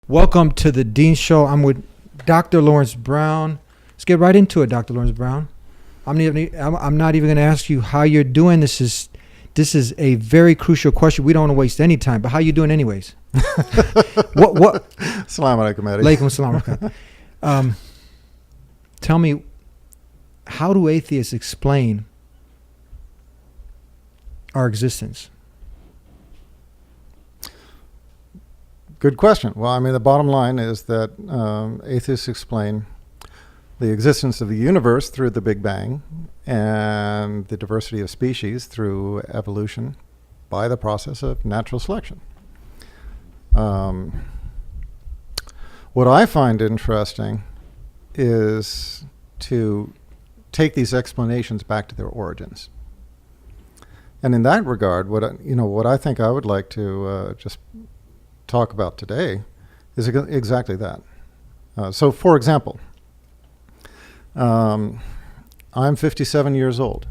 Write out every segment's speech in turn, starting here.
Welcome to the Dean Show. I'm with Dr. Laurence Brown. Let's get right into it, Dr. Laurence Brown. I'm not even going to ask you how you're doing. This is a very crucial question. We don't want to waste any time. But how you doing, anyways? What? Assalamu alaikum, Eddie. Alaikum salam. Tell me, how do atheists explain our existence? Good question. Well, I mean, the bottom line is that atheists explain the existence of the universe through the Big Bang and the diversity of species through evolution by the process of natural selection. What I find interesting is to take these explanations back to their origins. And in that regard, what I think I would like to just talk about today is exactly that. So, for example, I'm 57 years old.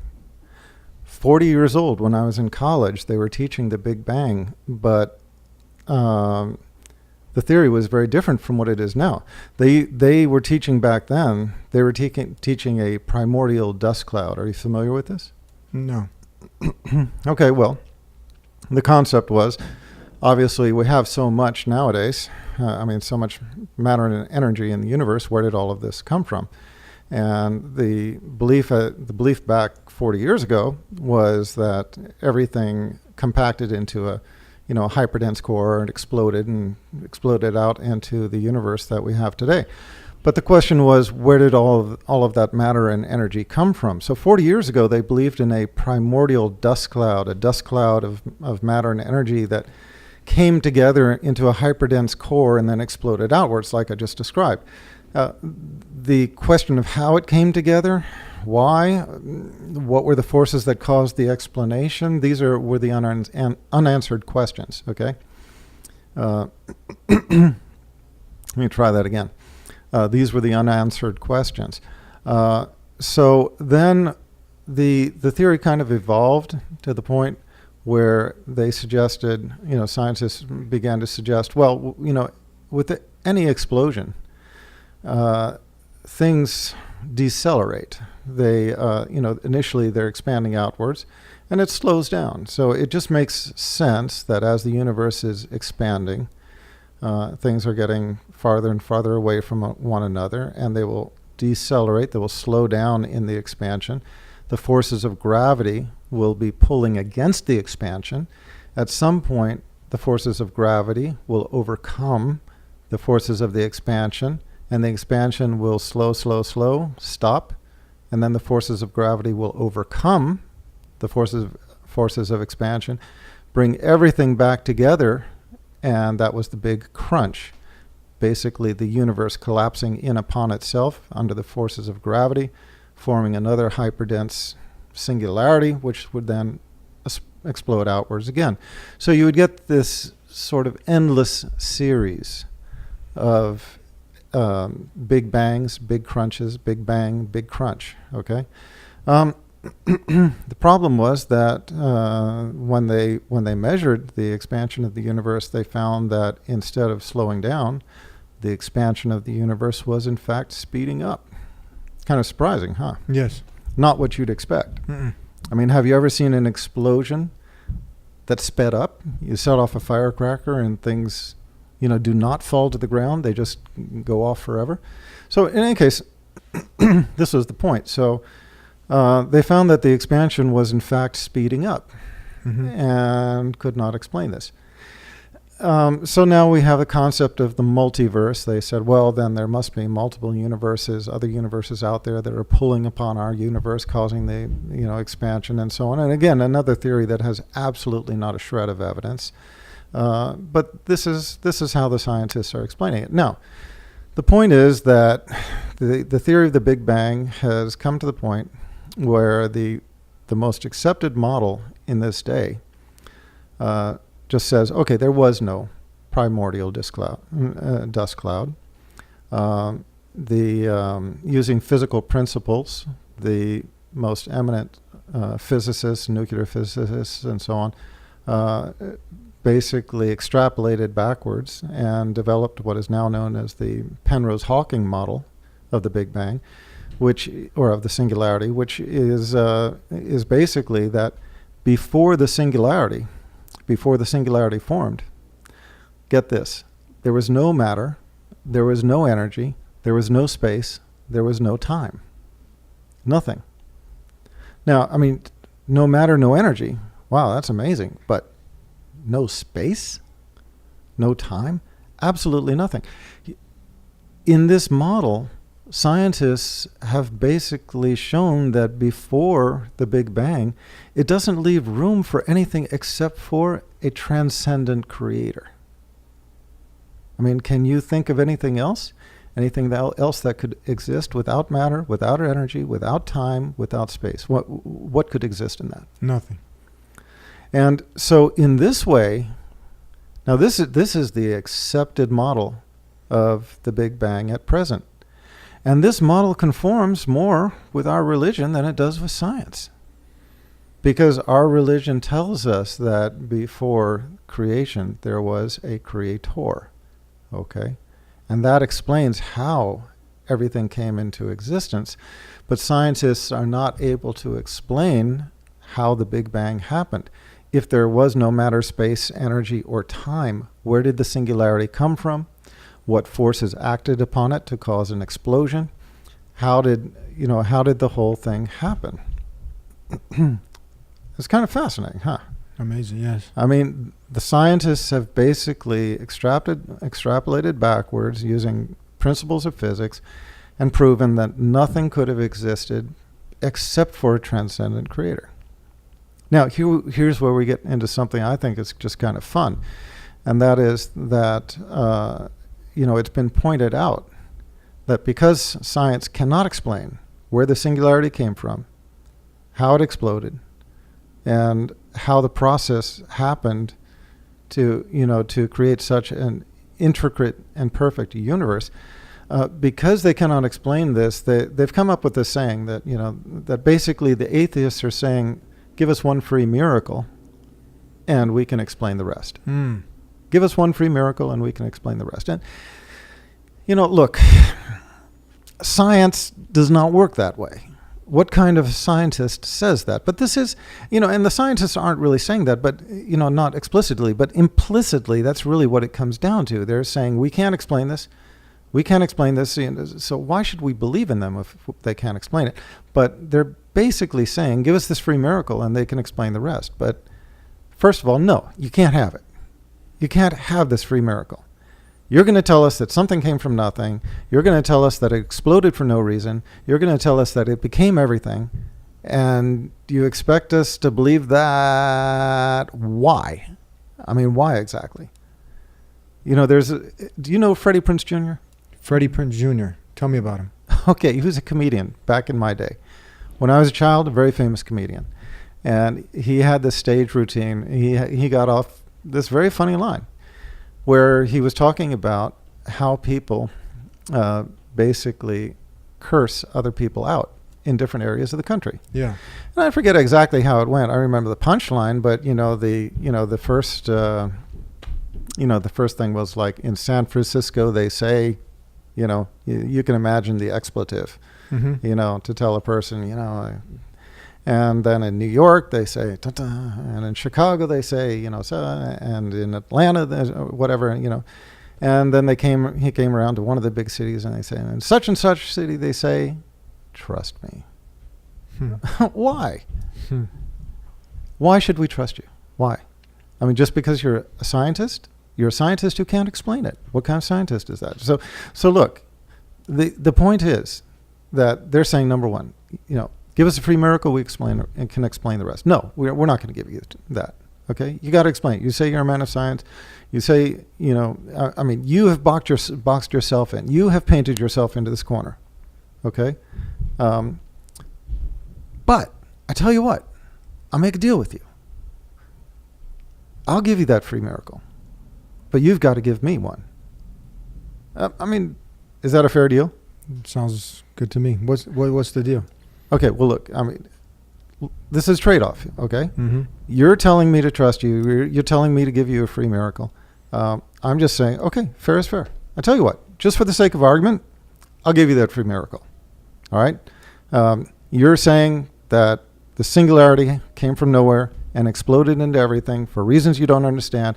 40 years old, when I was in college, they were teaching the Big Bang, but the theory was very different from what it is now. They were teaching back then, they were teaching a primordial dust cloud. Are you familiar with this? No. Okay, well, the concept was, obviously, we have so much nowadays. So much matter and energy in the universe. Where did all of this come from? And the belief back 40 years ago was that everything compacted into a hyperdense core and exploded out into the universe that we have today. But the question was, where did all of that matter and energy come from? So 40 years ago, they believed in a primordial dust cloud, a dust cloud of matter and energy that came together into a hyperdense core and then exploded outwards, like I just described. The question of how it came together, why, what were the forces that caused the explanation, were the unanswered questions, okay? Let me try that again. These were the unanswered questions. So then the theory kind of evolved to the point where they suggested, scientists began to suggest, well, with any explosion, things decelerate. They, initially they're expanding outwards, and it slows down. So it just makes sense that as the universe is expanding, things are getting farther and farther away from one another, and they will decelerate, they will slow down in the expansion. The forces of gravity will be pulling against the expansion. At some point, the forces of gravity will overcome the forces of the expansion, and the expansion will stop, and then the forces of gravity will overcome the forces of expansion, bring everything back together, and that was the big crunch. Basically, the universe collapsing in upon itself under the forces of gravity, forming another hyperdense singularity, which would then explode outwards again. So you would get this sort of endless series of big bangs, big crunches, big bang, big crunch, okay? The problem was that when they measured the expansion of the universe, they found that instead of slowing down, the expansion of the universe was in fact speeding up. Kind of surprising, huh? Yes. Not what you'd expect. Mm-mm. I mean, have you ever seen an explosion that sped up? You set off a firecracker and things, do not fall to the ground. They just go off forever. So in any case, this was the point. So they found that the expansion was in fact speeding up, and could not explain this. So now we have the concept of the multiverse. They said, well, then there must be multiple universes, other universes out there that are pulling upon our universe, causing the expansion and so on. And again, another theory that has absolutely not a shred of evidence. But this is how the scientists are explaining it. Now, the point is that the theory of the Big Bang has come to the point where the most accepted model in this day just says, okay, there was no primordial dust cloud. Using physical principles, the most eminent physicists, nuclear physicists, and so on, basically extrapolated backwards and developed what is now known as the Penrose-Hawking model of the Big Bang, or of the singularity, which is basically that before the singularity formed, get this, there was no matter, there was no energy, there was no space, there was no time. Nothing. Now, I mean, no matter, no energy. Wow, that's amazing. But no space? No time? Absolutely nothing. In this model, scientists have basically shown that before the Big Bang, it doesn't leave room for anything except for a transcendent creator. I mean, can you think of anything else? Anything else that could exist without matter, without energy, without time, without space? What could exist in that? Nothing. And so in this way, now this is the accepted model of the Big Bang at present. And this model conforms more with our religion than it does with science. Because our religion tells us that before creation, there was a creator. Okay? And that explains how everything came into existence. But scientists are not able to explain how the Big Bang happened. If there was no matter, space, energy, or time, where did the singularity come from? What forces acted upon it to cause an explosion? How did the whole thing happen? It's kind of fascinating, huh? Amazing, yes. I mean, the scientists have basically extrapolated backwards using principles of physics and proven that nothing could have existed except for a transcendent creator. Now, here's where we get into something I think is just kind of fun, and that is that it's been pointed out that because science cannot explain where the singularity came from, how it exploded, and how the process happened to create such an intricate and perfect universe, because they cannot explain this, they've come up with this saying that that basically the atheists are saying, give us one free miracle, and we can explain the rest. Give us one free miracle, and we can explain the rest. And look, science does not work that way. What kind of scientist says that? But this is, and the scientists aren't really saying that, but, not explicitly, but implicitly, that's really what it comes down to. They're saying, we can't explain this. We can't explain this. So why should we believe in them if they can't explain it? But they're basically saying, give us this free miracle and they can explain the rest. But first of all, no, you can't have it. You can't have this free miracle. You're going to tell us that something came from nothing. You're going to tell us that it exploded for no reason. You're going to tell us that it became everything. And you expect us to believe that? Why? I mean, why exactly? Do you know Freddie Prinze Jr.? Freddie Prinze Jr. Tell me about him. Okay, he was a comedian back in my day. When I was a child, a very famous comedian. And he had this stage routine. He got off this very funny line where he was talking about how people basically curse other people out in different areas of the country. Yeah. And I forget exactly how it went. I remember the punchline, but the first thing was like, in San Francisco they say, you can imagine the expletive, to tell a person, and then in New York they say, ta-ta, and in Chicago they say, and in Atlanta, whatever, and then he came around to one of the big cities and they say, in such and such city they say, trust me. Why? Why should we trust you? Why? I mean, just because you're a scientist? You're a scientist who can't explain it. What kind of scientist is that? So look, the point is that they're saying, number one, give us a free miracle, we explain and can explain the rest. No, we're not going to give you that. Okay, you got to explain. You say you're a man of science. You say, you have boxed yourself in. You have painted yourself into this corner. Okay, but I tell you what, I'll make a deal with you. I'll give you that free miracle, but you've got to give me one. Is that a fair deal? Sounds good to me. What's the deal? Okay, well, look, this is trade-off, okay? Mm-hmm. You're telling me to trust you. You're telling me to give you a free miracle. I'm just saying, okay, fair is fair. I tell you what, just for the sake of argument, I'll give you that free miracle. All right? You're saying that the singularity came from nowhere and exploded into everything for reasons you don't understand,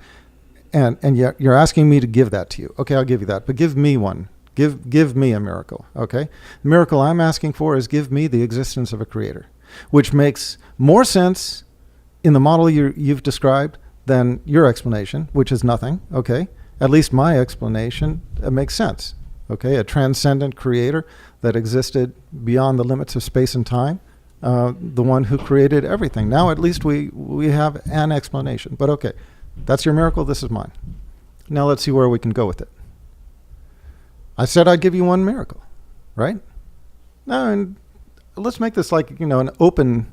and yet you're asking me to give that to you. Okay, I'll give you that, but give me one. Give me a miracle, okay? The miracle I'm asking for is give me the existence of a creator, which makes more sense in the model you've described than your explanation, which is nothing, okay? At least my explanation makes sense, okay? A transcendent creator that existed beyond the limits of space and time, the one who created everything. Now at least we have an explanation, but okay, that's your miracle, this is mine. Now let's see where we can go with it. I said I'd give you one miracle, right? Now, and let's make this like, an open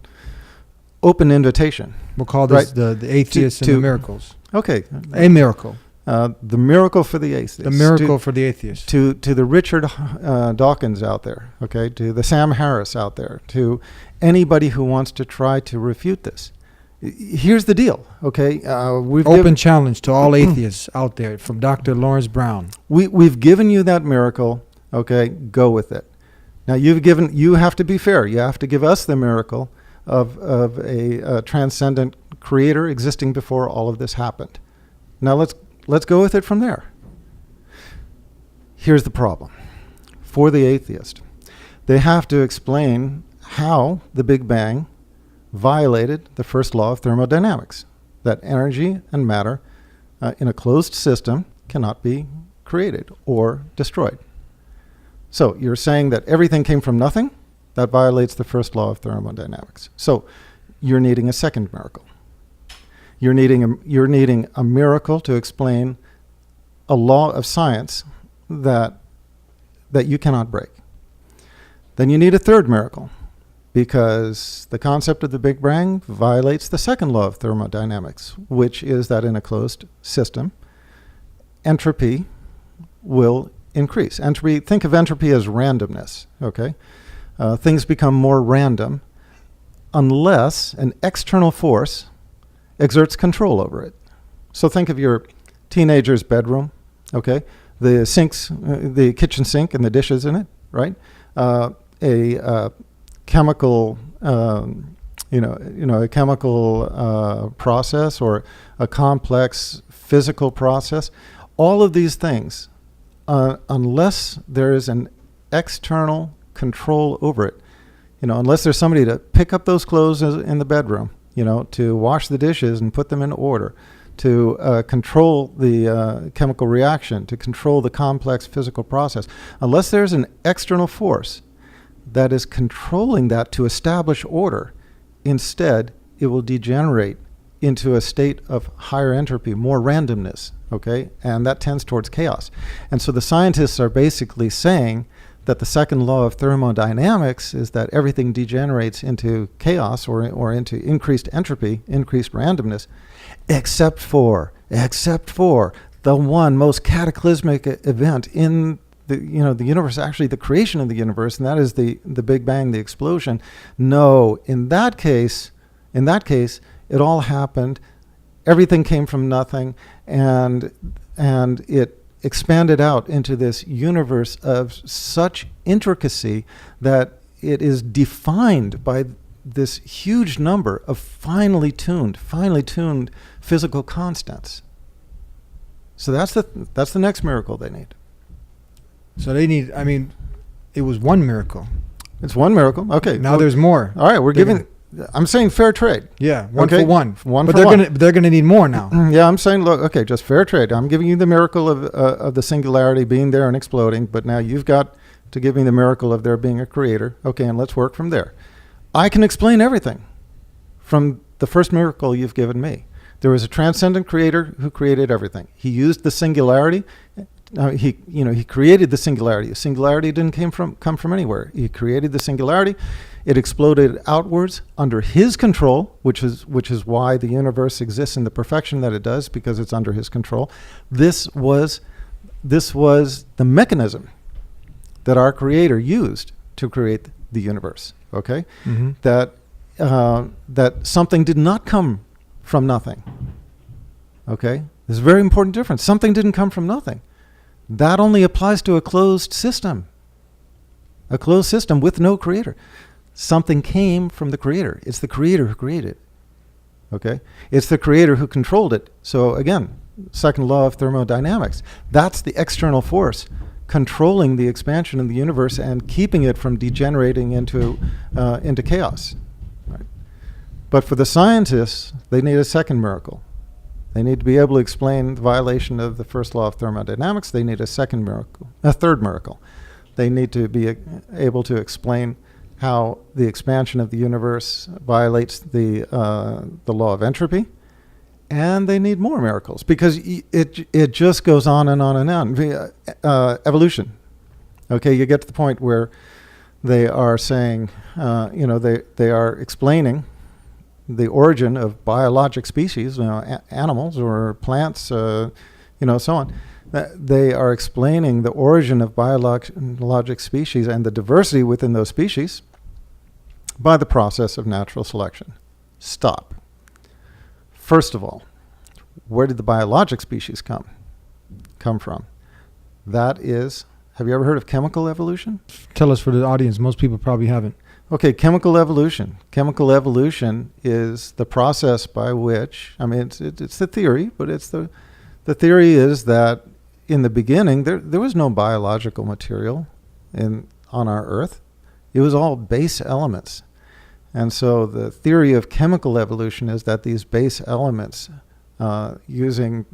invitation. We'll call this right? the atheists and the miracles. Okay. A miracle. The miracle for the atheist. The miracle for the atheist. To the Richard Dawkins out there, okay? To the Sam Harris out there, to anybody who wants to try to refute this. Here's the deal, okay? We've Open challenge to all atheists out there from Dr. Laurence Brown. We've given you that miracle, okay? Go with it. Now you have to be fair. You have to give us the miracle of a transcendent creator existing before all of this happened. Now let's go with it from there. Here's the problem. For the atheist, they have to explain how the Big Bang violated the first law of thermodynamics, that energy and matter in a closed system cannot be created or destroyed. So you're saying that everything came from nothing? That violates the first law of thermodynamics. So you're needing a second miracle. You're needing a miracle to explain a law of science that you cannot break. Then you need a third miracle, because the concept of the Big Bang violates the second law of thermodynamics, which is that in a closed system, entropy will increase. Entropy, think of entropy as randomness, okay? Things become more random unless an external force exerts control over it. So think of your teenager's bedroom, okay? The sinks, the kitchen sink and the dishes in it, right? A chemical, a chemical process or a complex physical process. All of these things, unless there is an external control over it, unless there's somebody to pick up those clothes in the bedroom, to wash the dishes and put them in order, to control the chemical reaction, to control the complex physical process. Unless there's an external force that is controlling that to establish order, instead it will degenerate into a state of higher entropy, more randomness, okay? And that tends towards chaos. And so the scientists are basically saying that the second law of thermodynamics is that everything degenerates into chaos or into increased entropy, increased randomness, except for the one most cataclysmic event in the universe, actually the creation of the universe, and that is the Big Bang, the explosion. No, in that case, it all happened. Everything came from nothing, and it expanded out into this universe of such intricacy that it is defined by this huge number of finely tuned physical constants. So that's the next miracle they need. So they need, it was one miracle. It's one miracle. Okay. Now there's more. All right, I'm saying fair trade. Yeah, one okay? for one. But they're gonna need more now. Yeah, I'm saying, look, okay, just fair trade. I'm giving you the miracle of the singularity being there and exploding, but now you've got to give me the miracle of there being a creator. Okay, and let's work from there. I can explain everything from the first miracle you've given me. There was a transcendent creator who created everything. He used the singularity. He created the singularity. The singularity didn't come from anywhere. He created the singularity. It exploded outwards under his control, which is why the universe exists in the perfection that it does, because it's under his control. This was the mechanism that our creator used to create the universe. Okay, Mm-hmm. that that something did not come from nothing. Okay? There's a very important difference. Something didn't come from nothing. That only applies to a closed system. A closed system with no creator. Something came from the creator. It's the creator who created it. Okay? It's the creator who controlled it. So again, second law of thermodynamics. That's the external force controlling the expansion of the universe and keeping it from degenerating into chaos. Right? But for the scientists, they need a second miracle. They need to be able to explain the violation of the first law of thermodynamics. They need a second miracle, a third miracle. They need to be able to explain how the expansion of the universe violates the law of entropy. And they need more miracles because it just goes on and on and on. Evolution. Okay, you get to the point where they are saying, they are explaining the origin of biologic species, animals or plants, so on. They are explaining the origin of biologic species and the diversity within those species by the process of natural selection. Stop. First of all, where did the biologic species come from? That is, have you ever heard of chemical evolution? Tell us for the audience. Most people probably haven't. Okay, chemical evolution. Chemical evolution is the process by which, it's the theory, but it's the theory is that in the beginning there was no biological material on our Earth. It was all base elements. And so the theory of chemical evolution is that these base elements, using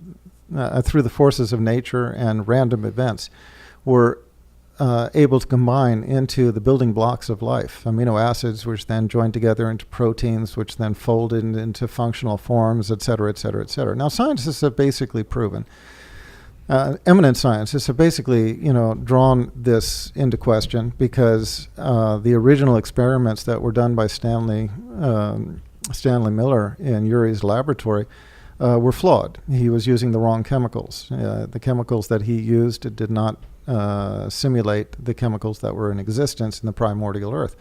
through the forces of nature and random events, were able to combine into the building blocks of life, amino acids, which then joined together into proteins, which then folded into functional forms, et cetera, et cetera, et cetera. Now, scientists have basically proven, eminent scientists have basically, drawn this into question because the original experiments that were done by Stanley Miller in Urey's laboratory were flawed. He was using the wrong chemicals. The chemicals that he used did not simulate the chemicals that were in existence in the primordial Earth.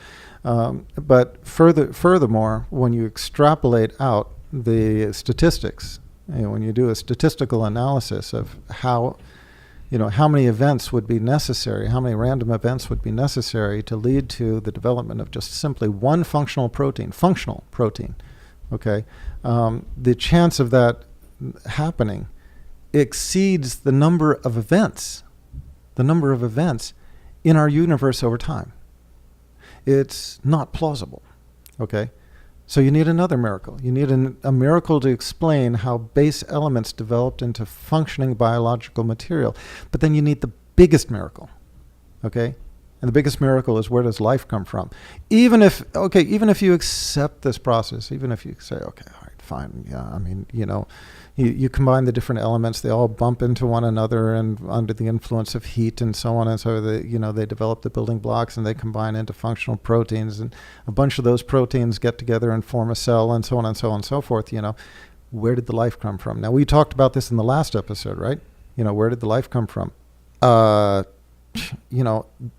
But furthermore, when you extrapolate out the statistics, when you do a statistical analysis of how many events would be necessary, how many random events would be necessary to lead to the development of just simply one functional protein, okay, the chance of that happening exceeds the number of events in our universe over time. It's not plausible, okay? So you need another miracle. You need a miracle to explain how base elements developed into functioning biological material. But then you need the biggest miracle, okay? And the biggest miracle is, where does life come from? Even if you accept this process, even if you say, okay, all right, fine, yeah, you combine the different elements, they all bump into one another and under the influence of heat and so on, and so they develop the building blocks and they combine into functional proteins, and a bunch of those proteins get together and form a cell, and so on and so on and so forth. Where did the life come from? Now, we talked about this in the last episode, right? Where did the life come from?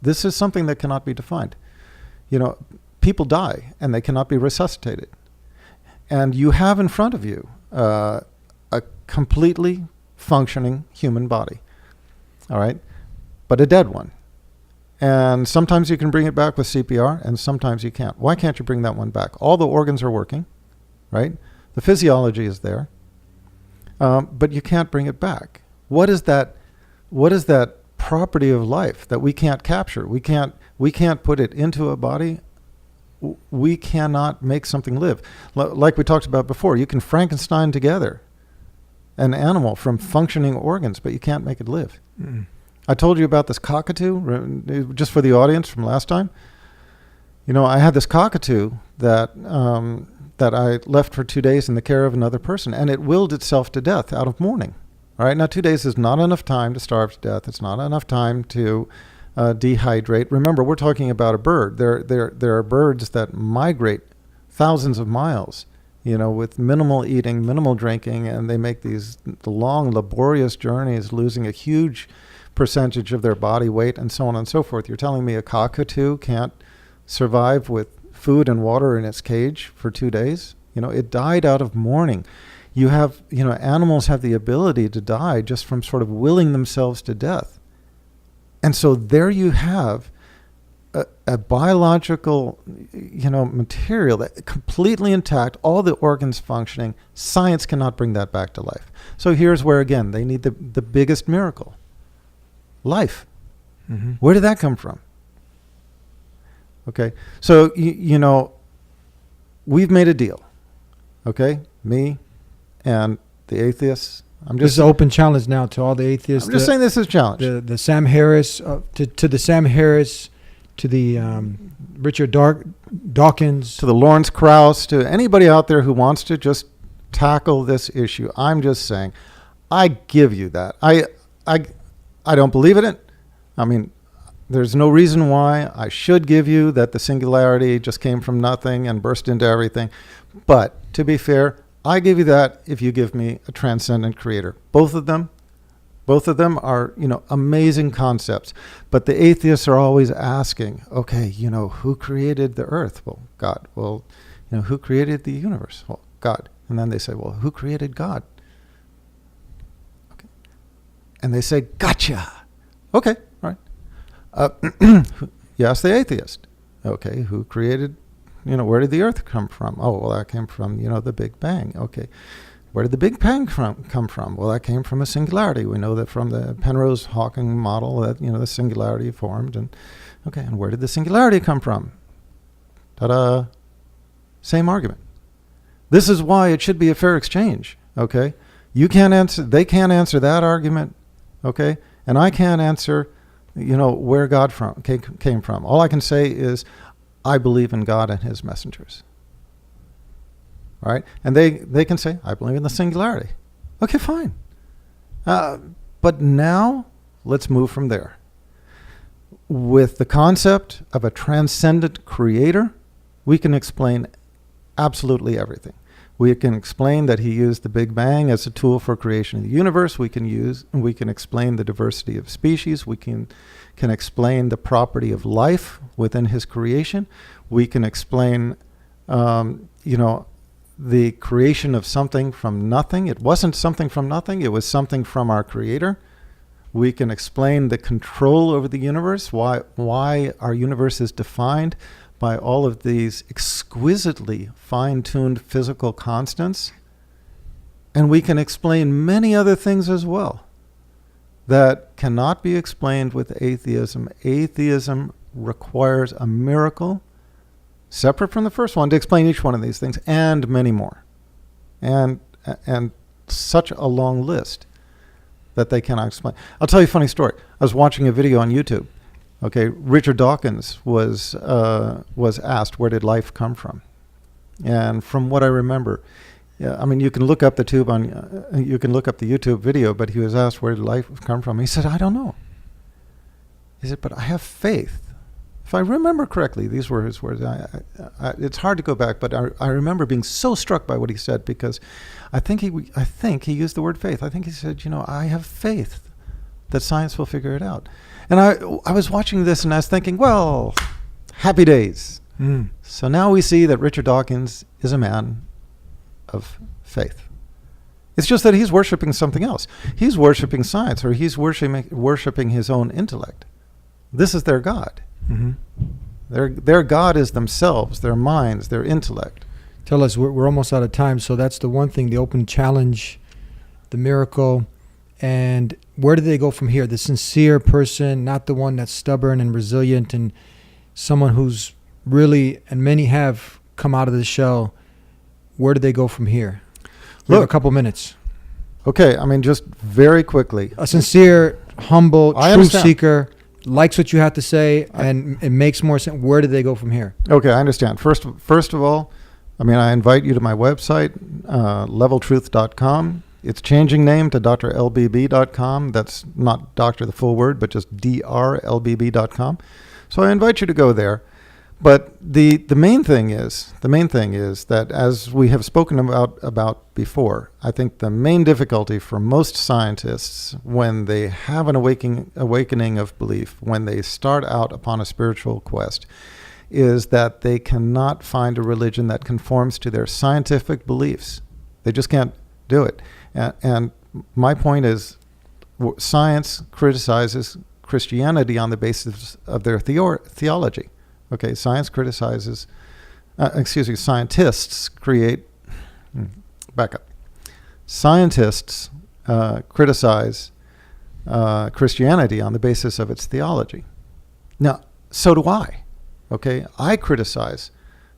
This is something that cannot be defined. People die and they cannot be resuscitated. And you have in front of you a completely functioning human body, all right, but a dead one. And sometimes you can bring it back with CPR and sometimes you can't. Why can't you bring that one back? All the organs are working, right? The physiology is there, but you can't bring it back. What is that property of life that we can't capture? We can't put it into a body. We cannot make something live. Like we talked about before, you can Frankenstein together an animal from functioning organs, but you can't make it live. Mm. I told you about this cockatoo, just for the audience from last time. I had this cockatoo that I left for 2 days in the care of another person, and it willed itself to death out of mourning. All right, now 2 days is not enough time to starve to death. It's not enough time to dehydrate. Remember, we're talking about a bird. There are birds that migrate thousands of miles, with minimal eating, minimal drinking, and they make these long, laborious journeys, losing a huge percentage of their body weight and so on and so forth. You're telling me a cockatoo can't survive with food and water in its cage for 2 days. It died out of mourning. You have, animals have the ability to die just from sort of willing themselves to death. And so there you have a biological, material that completely intact, all the organs functioning. Science cannot bring that back to life. So here's where, again, they need the biggest miracle. Life. Mm-hmm. Where did that come from? Okay. So, we've made a deal. Okay. Me and the atheists. This is an open challenge now to all the atheists. I'm just saying this is a challenge. The Sam Harris, to the Sam Harris, to the Richard Dawkins, to the Lawrence Krauss, to anybody out there who wants to just tackle this issue. I'm just saying, I give you that. I don't believe in it. I mean, there's no reason why I should give you that the singularity just came from nothing and burst into everything. But to be fair, I give you that if you give me a transcendent creator. Both of them are, amazing concepts. But the atheists are always asking, okay, who created the earth? Well, God. Well, who created the universe? Well, God. And then they say, well, who created God? Okay. And they say, gotcha. Okay, all right. You ask the atheist, okay, who created, where did the earth come from? Oh, well, that came from, the Big Bang. Okay. Where did the Big Bang come from? Well, that came from a singularity. We know that from the Penrose Hawking model that, the singularity formed. And okay, and where did the singularity come from? Ta-da. Same argument. This is why it should be a fair exchange, okay? They can't answer that argument, okay? And I can't answer, where God came from. All I can say is, I believe in God and his messengers. All right? And they can say, I believe in the singularity. Okay, fine. But now, let's move from there. With the concept of a transcendent creator, we can explain absolutely everything. We can explain that he used the Big Bang as a tool for creation of the universe. We can explain the diversity of species. We can explain the property of life within his creation. We can explain, the creation of something from nothing. It wasn't something from nothing. It was something from our creator. We can explain the control over the universe, why our universe is defined by all of these exquisitely fine-tuned physical constants. And we can explain many other things as well that cannot be explained with atheism. Atheism requires a miracle separate from the first one to explain each one of these things, and many more. And such a long list that they cannot explain. I'll tell you a funny story. I was watching a video on YouTube. Okay, Richard Dawkins was asked, where did life come from? And from what I remember, you can look up the YouTube video, but he was asked, where did life come from? He said, I don't know. He said, but I have faith. If I remember correctly, these were his words. It's hard to go back, but I remember being so struck by what he said, because I think he used the word faith. I think he said, I have faith that science will figure it out. And I was watching this and I was thinking, well, happy days. Mm. So now we see that Richard Dawkins is a man of faith. It's just that he's worshiping something else. He's worshiping science, or he's worshiping his own intellect. This is their God. Mm-hmm. Their God is themselves, their minds, their intellect. Tell us, we're almost out of time, so that's the one thing, the open challenge, the miracle, and where do they go from here? The sincere person, not the one that's stubborn and resilient, and someone who's really, and many have come out of the shell. Where do they go from here? We have a couple minutes. Okay, just very quickly. A sincere, humble, truth understand. seeker, likes what you have to say, and it makes more sense. Where do they go from here? Okay, I understand. First of all, I invite you to my website, leveltruth.com. It's changing name to drlbb.com. That's not doctor the full word, but just drlbb.com. So I invite you to go there. But the main thing is that, as we have spoken about before, I think the main difficulty for most scientists when they have an awakening of belief, when they start out upon a spiritual quest, is that they cannot find a religion that conforms to their scientific beliefs. They just can't do it. And my point is, science criticizes Christianity on the basis of their theology. Okay, science criticizes, scientists create, back up. Scientists criticize Christianity on the basis of its theology. Now, so do I. Okay, I criticize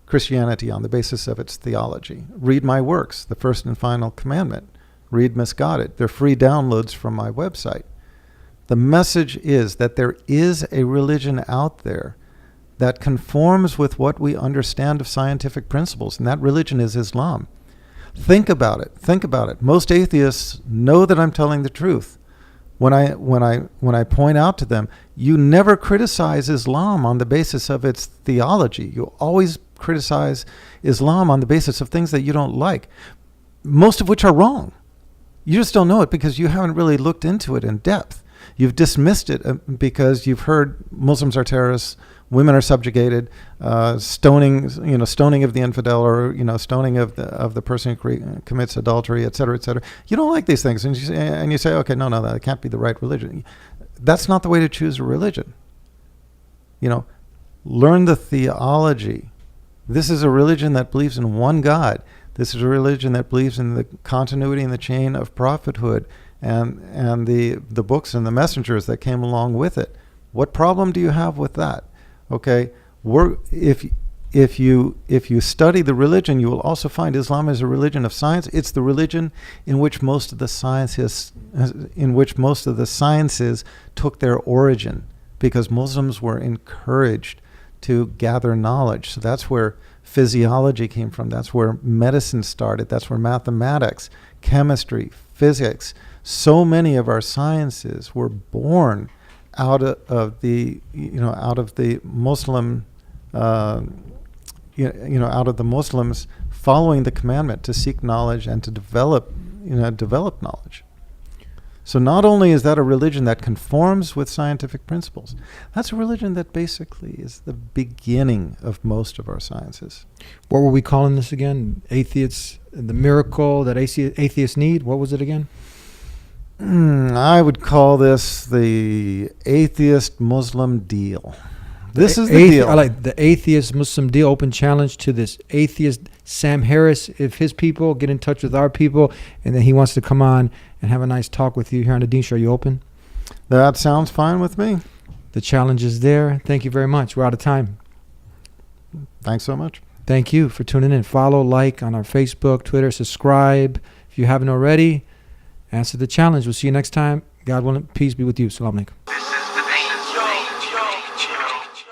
Christianity on the basis of its theology. Read my works, The First and Final Commandment. Read Misguided. They're free downloads from my website. The message is that there is a religion out there that conforms with what we understand of scientific principles, and that religion is Islam. Think about it. Think about it. Most atheists know that I'm telling the truth. When I point out to them, you never criticize Islam on the basis of its theology. You always criticize Islam on the basis of things that you don't like, most of which are wrong. You just don't know it because you haven't really looked into it in depth. You've dismissed it because you've heard Muslims are terrorists, women are subjugated, stoning of the infidel, or stoning of the person who commits adultery, et cetera, et cetera. You don't like these things, and you say, okay, no, that can't be the right religion. That's not the way to choose a religion. Learn the theology. This is a religion that believes in one God. This is a religion that believes in the continuity and the chain of prophethood, and the books and the messengers that came along with it. What problem do you have with that? Okay, if you study the religion, you will also find Islam is a religion of science. It's the religion in which most of the sciences took their origin, because Muslims were encouraged to gather knowledge. So that's where physiology came from. That's where medicine started. That's where mathematics, chemistry, physics, so many of our sciences were born out of the Muslim, out of the Muslims following the commandment to seek knowledge and to develop knowledge. So not only is that a religion that conforms with scientific principles, that's a religion that basically is the beginning of most of our sciences. What were we calling this again? Atheists, the miracle that atheists need? What was it again? I would call this the Atheist Muslim Deal. This is the deal. I like the Atheist Muslim Deal. Open challenge to this atheist Sam Harris. If his people get in touch with our people, and then he wants to come on and have a nice talk with you here on the Dean Show, are you open? That sounds fine with me. The challenge is there. Thank you very much. We're out of time. Thanks so much. Thank you for tuning in. Follow, like on our Facebook, Twitter, subscribe. If you haven't already, answer the challenge. We'll see you next time. God willing, peace be with you. Assalamu alaikum.